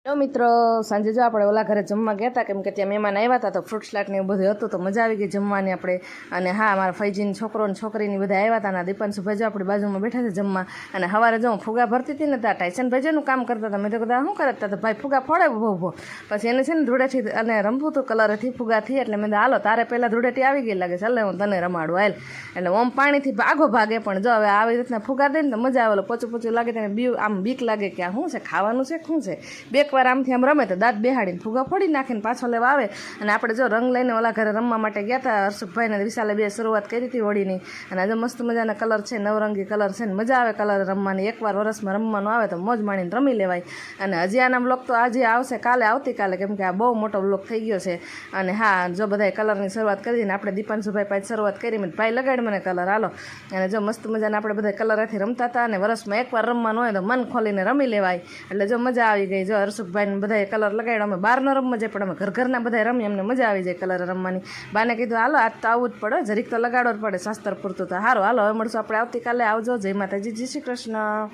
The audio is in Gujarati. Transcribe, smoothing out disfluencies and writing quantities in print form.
હેલો મિત્રો, સાંજે જો આપણે ઓલા ઘરે જમવા ગયા હતા, કેમ કે ત્યાં મહેમાન આવ્યા હતા તો ફ્રૂટ સ્લાટ ને એવું બધું હતું, તો મજા આવી ગઈ જમવાની આપણે. અને હા, મારા ફૈજીની છોકરો ને છોકરીની બધા આવ્યા હતા, અને દીપાંશુભાઈ જો આપણી બાજુમાં બેઠા છે જમવા. અને સવારે જો ફુગા ભરતી હતી ને ત્યાં ટાઈસનભાઈ જેનું કામ કરતા હતા. મેં તો કીધું શું કરતા હતા? ભાઈ ફુગા ફોડે ઊભો. પછી એને છે ને ધૂળેથી અને રમવું હતું કલરથી ફુગાથી, એટલે મેં હાલો તારે પહેલાં ધૂળેથી આવી ગઈ લાગે, ચાલે હું તને રમાડું હાલ. એટલે ઓમ પાણીથી આગો ભાગે, પણ જો હવે આવી રીતના ફુગા દે ને તો મજા આવે. પોચું પોચું લાગે તેને આમ બીક લાગે કે આ શું છે, ખાવાનું છે શું છે. બેકવાર આમથી આમ રમે તો દાંત બેહાડીને ફુગા ફોડી નાખીને પાછો લેવા આવે. અને આપણે જો રંગ લઈને ઓલા ઘરે રમવા માટે ગયા હતા, હર્ષુભાઈને વિશાલે બે શરૂઆત કરી હતી હોળીની. અને આજે મસ્ત મજાના કલર છે, નવરંગી કલર છે ને મજા આવે કલર રમવાની. એકવાર વરસમાં રમવાનું આવે તો મોજ માણીને રમી લેવાય. અને હજી આના બ્લોક તો આજે આવશે, કાલે આવતીકાલે, કેમ કે આ બહુ મોટો બ્લોક થઈ ગયો છે. અને હા, જો બધાએ કલરની શરૂઆત કરી દીધી ને આપણે દીપાંશુભાઈ પાસે શરૂઆત કરી, મેં ભાઈ લગાડ મને કલર હાલો. અને જો મસ્ત મજાના આપણે બધા કલરથી રમતા હતા. અને વરસમાં એકવાર રમવાનું હોય તો મન ખોલીને રમી લેવાય. એટલે જો મજા આવી ગઈ. જો હર્ષુભાઈને બધાએ કલર લગાડ્યો. અમે બહાર ન રમવા જાય, પણ અમે ઘરના બધા રમીએ, અમને મજા આવી જાય કલર રમવાની. બાને કીધું હાલો આજ તો આવવું જ પડે, જરીક તો લગાડવો જ પડે શાસ્ત્ર પૂરતું. તો સારું, હાલો હવે મળશું આપણે આવતીકાલે. આવજો. જય માતાજી, જય શ્રી કૃષ્ણ.